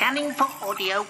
Scanning for audio.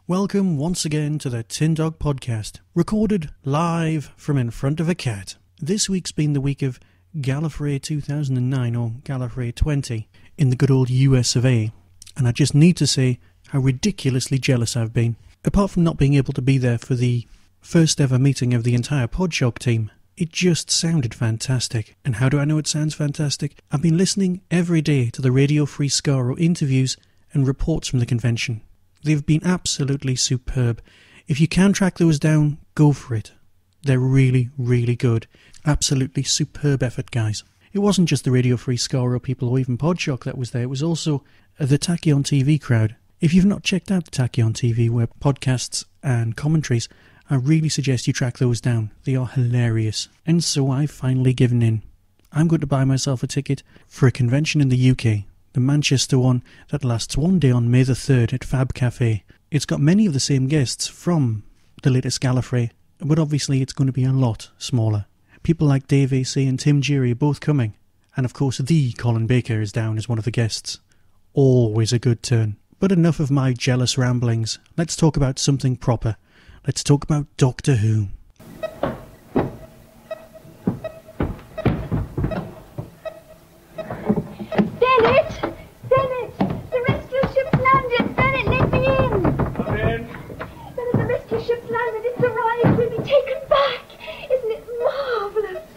Welcome once again to the Tin Dog Podcast, recorded live from in front of a cat. This week's been the week of Gallifrey 2009, or Gallifrey 20, in the good old US of A, and I just need to say how ridiculously jealous I've been. Apart from not being able to be there for the first ever meeting of the entire Podshock team, it just sounded fantastic. And how do I know it sounds fantastic? I've been listening every day to the Radio Free Skaro interviews and reports from the convention. They've been absolutely superb. If you can track those down, go for it. They're really, really good. Absolutely superb effort, guys. It wasn't just the Radio Free Skaro people or even Podshock that was there. It was also the Tachyon TV crowd. If you've not checked out the Tachyon TV web podcasts and commentaries, I really suggest you track those down. They are hilarious. And so I've finally given in. I'm going to buy myself a ticket for a convention in the UK. The Manchester one that lasts one day on May the 3rd at Fab Cafe. It's got many of the same guests from the latest Gallifrey, but obviously it's going to be a lot smaller. People like Dave AC and Tim Geary are both coming, and of course the Colin Baker is down as one of the guests. Always a good turn. But enough of my jealous ramblings. Let's talk about something proper. Let's talk about Doctor Who.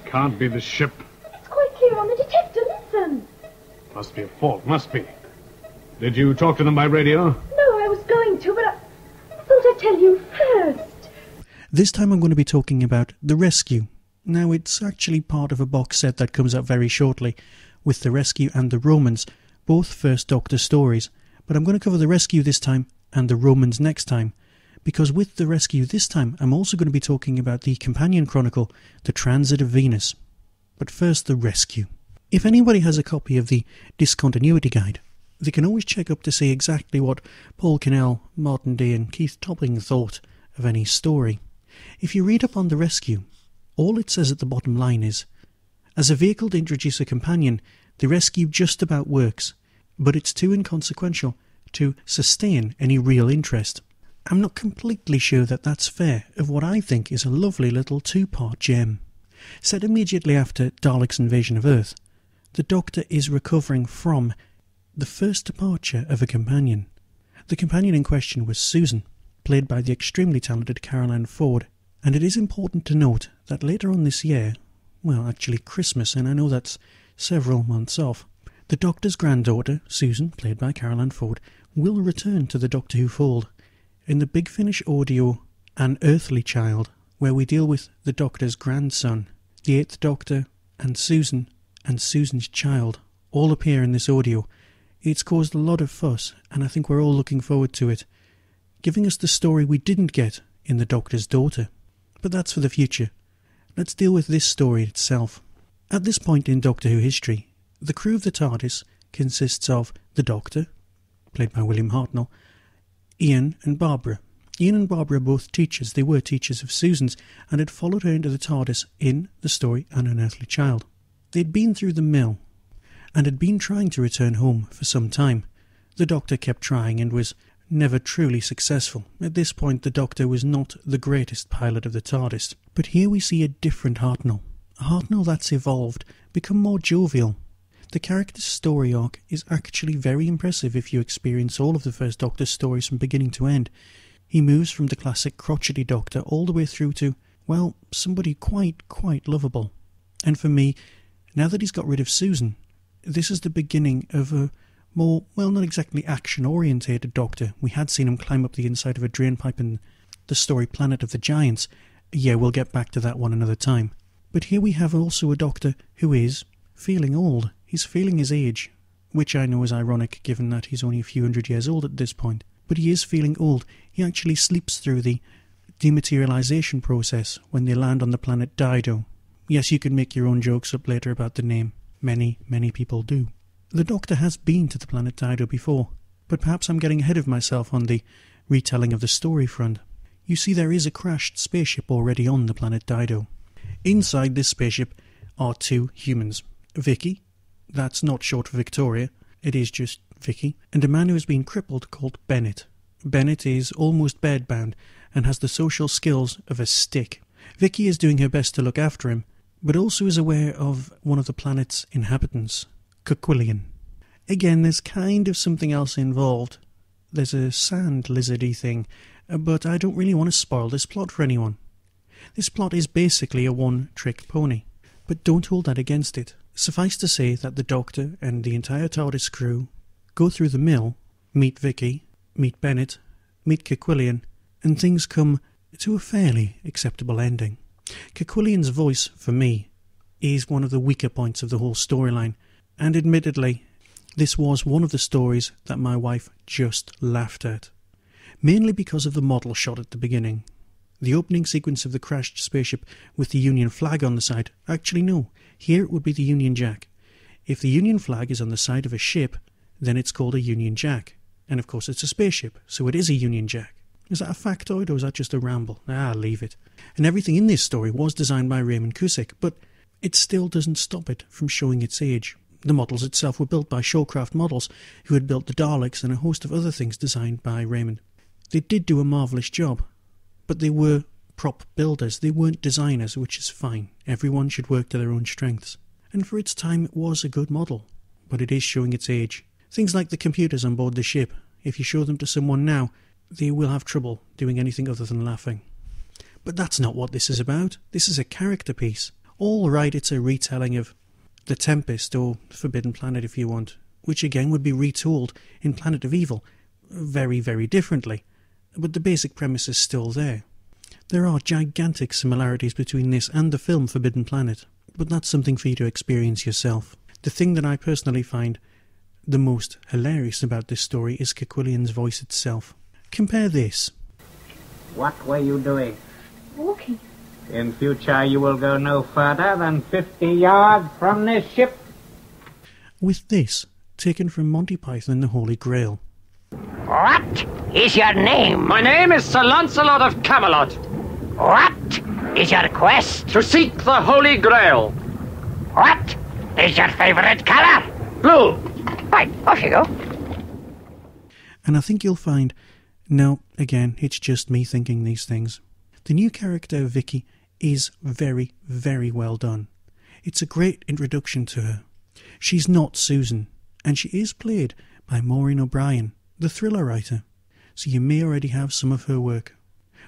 Can't be the ship. It's quite clear on the detector, listen. Must be a fault, must be. Did you talk to them by radio? No, I was going to, but I thought I'd tell you first. This time I'm going to be talking about The Rescue. Now, it's actually part of a box set that comes out very shortly, with The Rescue and The Romans, both First Doctor stories. But I'm going to cover The Rescue this time, and The Romans next time. Because with The Rescue this time, I'm also going to be talking about the companion chronicle, The Transit of Venus. But first, The Rescue. If anybody has a copy of the Discontinuity Guide, they can always check up to see exactly what Paul Cannell, Martin Day and Keith Topping thought of any story. If you read up on The Rescue, all it says at the bottom line is, as a vehicle to introduce a companion, The Rescue just about works, but it's too inconsequential to sustain any real interest. I'm not completely sure that that's fair of what I think is a lovely little two-part gem. Set immediately after Dalek's invasion of Earth, the Doctor is recovering from the first departure of a companion. The companion in question was Susan, played by the extremely talented Caroline Ford, and it is important to note that later on this year, well, actually Christmas, and I know that's several months off, the Doctor's granddaughter, Susan, played by Caroline Ford, will return to the Doctor Who fold. In the Big Finish audio, An Earthly Child, where we deal with the Doctor's grandson, the 8th Doctor, and Susan's child all appear in this audio. It's caused a lot of fuss, and I think we're all looking forward to it, giving us the story we didn't get in The Doctor's Daughter. But that's for the future. Let's deal with this story itself. At this point in Doctor Who history, the crew of the TARDIS consists of the Doctor, played by William Hartnell, Ian and Barbara. Ian and Barbara are both teachers. They were teachers of Susan's and had followed her into the TARDIS in the story An Unearthly Child. They'd been through the mill and had been trying to return home for some time. The Doctor kept trying and was never truly successful. At this point, the Doctor was not the greatest pilot of the TARDIS. But here we see a different Hartnell. A Hartnell that's evolved, become more jovial. The character's story arc is actually very impressive if you experience all of the First Doctor's stories from beginning to end. He moves from the classic crotchety Doctor all the way through to, well, somebody quite lovable. And for me, now that he's got rid of Susan, this is the beginning of a more, well, not exactly action-orientated Doctor. We had seen him climb up the inside of a drainpipe in the story Planet of the Giants. Yeah, we'll get back to that one another time. But here we have also a Doctor who is feeling old. He's feeling his age, which I know is ironic given that he's only a few hundred years old at this point. But he is feeling old. He actually sleeps through the dematerialization process when they land on the planet Dido. Yes, you can make your own jokes up later about the name. Many, many people do. The Doctor has been to the planet Dido before, but perhaps I'm getting ahead of myself on the retelling of the story front. You see, there is a crashed spaceship already on the planet Dido. Inside this spaceship are two humans. Vicki, that's not short for Victoria, it is just Vicki, and a man who has been crippled called Bennett. Bennett is almost bedbound and has the social skills of a stick. Vicki is doing her best to look after him, but also is aware of one of the planet's inhabitants, Koquillion. Again, there's kind of something else involved. There's a sand lizardy thing, but I don't really want to spoil this plot for anyone. This plot is basically a one-trick pony, but don't hold that against it. Suffice to say that the Doctor and the entire TARDIS crew go through the mill, meet Vicki, meet Bennett, meet Koquillion, and things come to a fairly acceptable ending. Koquillion's voice, for me, is one of the weaker points of the whole storyline, and admittedly, this was one of the stories that my wife just laughed at, mainly because of the model shot at the beginning. The opening sequence of the crashed spaceship with the Union flag on the side. Actually, no. Here it would be the Union Jack. If the Union flag is on the side of a ship, then it's called a Union Jack. And of course it's a spaceship, so it is a Union Jack. Is that a factoid or is that just a ramble? Leave it. And everything in this story was designed by Raymond Cusick, but it still doesn't stop it from showing its age. The models itself were built by Shawcraft Models, who had built the Daleks and a host of other things designed by Raymond. They did do a marvellous job, but they were prop builders, they weren't designers, which is fine. Everyone should work to their own strengths. And for its time it was a good model, but it is showing its age. Things like the computers on board the ship, if you show them to someone now, they will have trouble doing anything other than laughing. But that's not what this is about. This is a character piece. All right, it's a retelling of The Tempest, or Forbidden Planet if you want, which again would be retooled in Planet of Evil, very, very differently. But the basic premise is still there. There are gigantic similarities between this and the film Forbidden Planet, but that's something for you to experience yourself. The thing that I personally find the most hilarious about this story is Koquillion's voice itself. Compare this. What were you doing? Walking. In future you will go no further than 50 yards from this ship. With this, taken from Monty Python and the Holy Grail. What is your name? My name is Sir Lancelot of Camelot. What is your quest? To seek the Holy Grail. What is your favourite colour? Blue. Right, off you go. And I think you'll find, no, again, it's just me thinking these things. The new character, Vicki, is very, very well done. It's a great introduction to her. She's not Susan, and she is played by Maureen O'Brien, the thriller writer, so you may already have some of her work,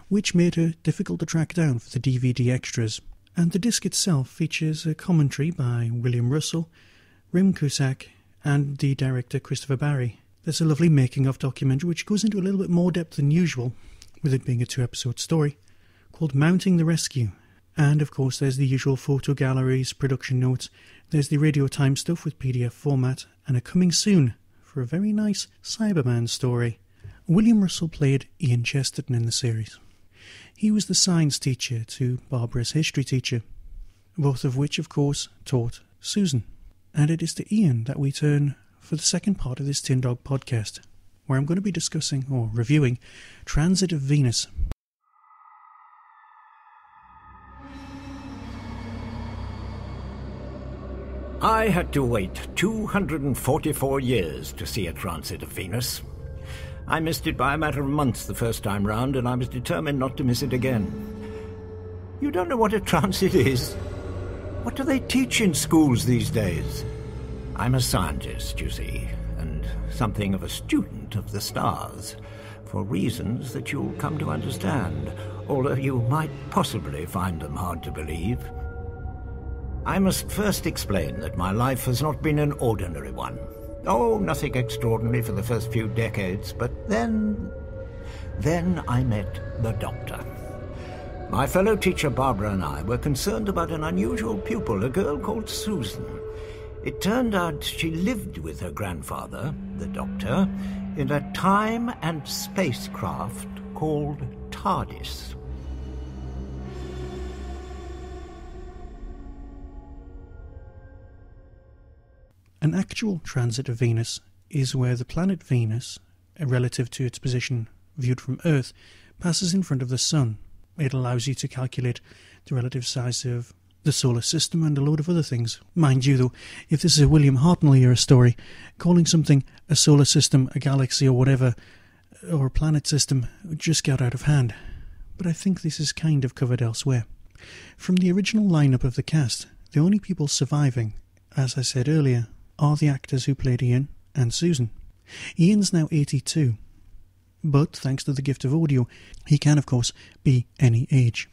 which made her difficult to track down for the DVD extras. And the disc itself features a commentary by William Russell, Rim Cusack, and the director Christopher Barry. There's a lovely making-of documentary which goes into a little bit more depth than usual, with it being a 2-episode story, called Mounting the Rescue. And of course there's the usual photo galleries, production notes, there's the Radio Time stuff with PDF format, and a coming soon for a very nice Cyberman story. William Russell played Ian Chesterton in the series. He was the science teacher to Barbara's history teacher, both of which of course taught Susan. And it is to Ian that we turn for the second part of this Tin Dog podcast, where I'm going to be discussing, or reviewing, Transit of Venus. I had to wait 244 years to see a transit of Venus. I missed it by a matter of months the first time round, and I was determined not to miss it again. You don't know what a transit is? What do they teach in schools these days? I'm a scientist, you see, and something of a student of the stars, for reasons that you'll come to understand, although you might possibly find them hard to believe. I must first explain that my life has not been an ordinary one. Oh, nothing extraordinary for the first few decades, but then I met the Doctor. My fellow teacher Barbara and I were concerned about an unusual pupil, a girl called Susan. It turned out she lived with her grandfather, the Doctor, in a time and spacecraft called TARDIS. An actual transit of Venus is where the planet Venus, relative to its position viewed from Earth, passes in front of the Sun. It allows you to calculate the relative size of the solar system and a load of other things. Mind you, though, if this is a William Hartnell-era story, calling something a solar system, a galaxy or whatever, or a planet system, just got out of hand. But I think this is kind of covered elsewhere. From the original lineup of the cast, the only people surviving, as I said earlier, are the actors who played Ian and Susan. Ian's now 82, but thanks to the gift of audio, he can of course be any age.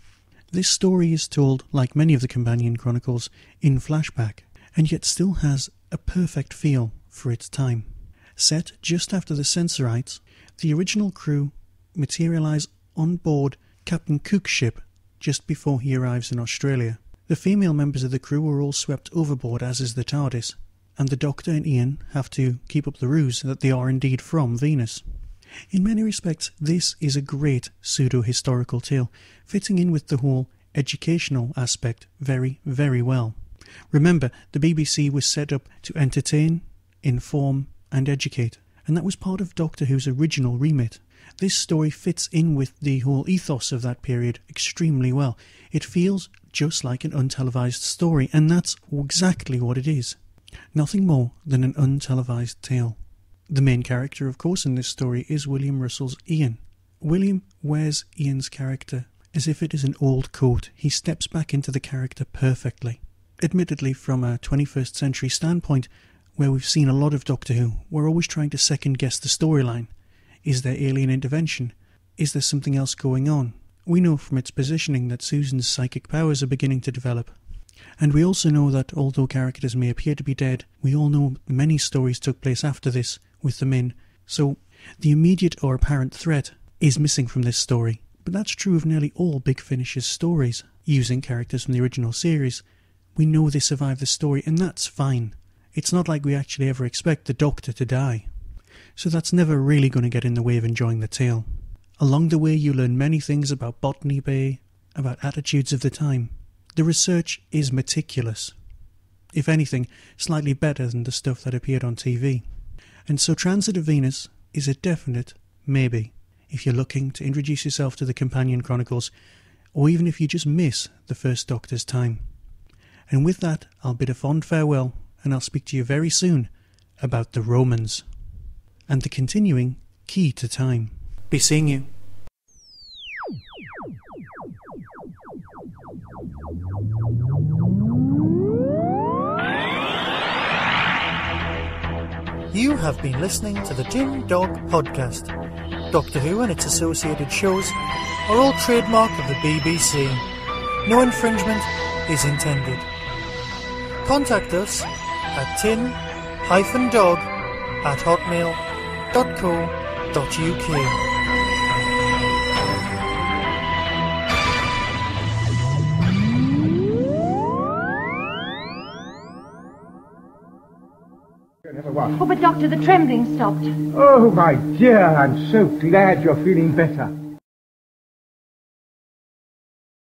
This story is told, like many of the companion chronicles, in flashback, and yet still has a perfect feel for its time. Set just after the Sensorites, the original crew materialise on board Captain Cook's ship just before he arrives in Australia. The female members of the crew are all swept overboard, as is the TARDIS, and the Doctor and Ian have to keep up the ruse that they are indeed from Venus. In many respects, this is a great pseudo-historical tale, fitting in with the whole educational aspect very, very well. Remember, the BBC was set up to entertain, inform and educate, and that was part of Doctor Who's original remit. This story fits in with the whole ethos of that period extremely well. It feels just like an untelevised story, and that's exactly what it is. Nothing more than an untelevised tale. The main character, of course, in this story is William Russell's Ian. William wears Ian's character as if it is an old coat. He steps back into the character perfectly. Admittedly, from a 21st century standpoint, where we've seen a lot of Doctor Who, we're always trying to second-guess the storyline. Is there alien intervention? Is there something else going on? We know from its positioning that Susan's psychic powers are beginning to develop. And we also know that, although characters may appear to be dead, we all know many stories took place after this, with them in. So, the immediate or apparent threat is missing from this story. But that's true of nearly all Big Finish's stories. Using characters from the original series, we know they survived the story, and that's fine. It's not like we actually ever expect the Doctor to die. So that's never really going to get in the way of enjoying the tale. Along the way you learn many things about Botany Bay, about attitudes of the time. The research is meticulous. If anything, slightly better than the stuff that appeared on TV. And so Transit of Venus is a definite maybe, if you're looking to introduce yourself to the Companion Chronicles, or even if you just miss the first Doctor's time. And with that, I'll bid a fond farewell, and I'll speak to you very soon about the Romans, and the continuing key to time. Be seeing you. You have been listening to the Jim Dog Podcast. Doctor Who and its associated shows are all trademark of the BBC. No infringement is intended. Contact us at tin-dog@hotmail.co.uk. Oh, but Doctor, the trembling stopped. Oh, my dear, I'm so glad you're feeling better.